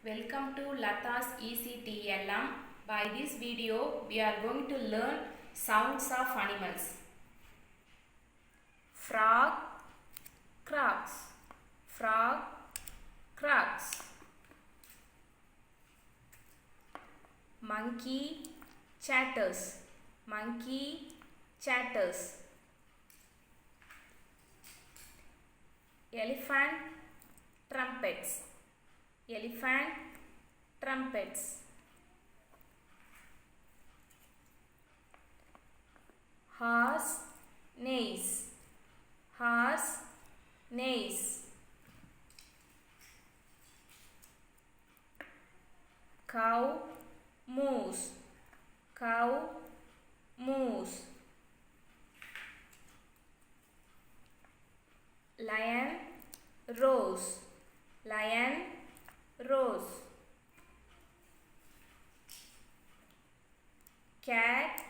Welcome to Lata's ECTLM. By this video, we are going to learn sounds of animals. Frog croaks. Frog croaks. Monkey chatters. Monkey chatters. Elephant trumpets. Elephant trumpets. Horse neighs. Horse neighs. Cow moves. Cow moves. Lion roars. Lion roars. Cat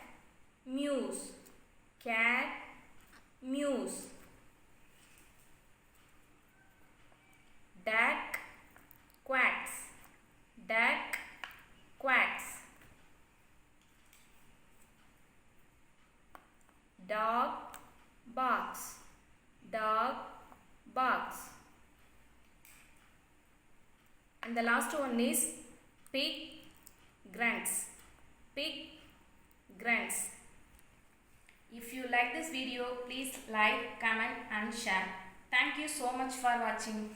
mews. Cat mews. Duck quacks. Duck quacks. Dog barks. Dog barks. And the last one is pig grunts. Pig grunts. If you like this video, please like, comment and share. Thank you so much for watching.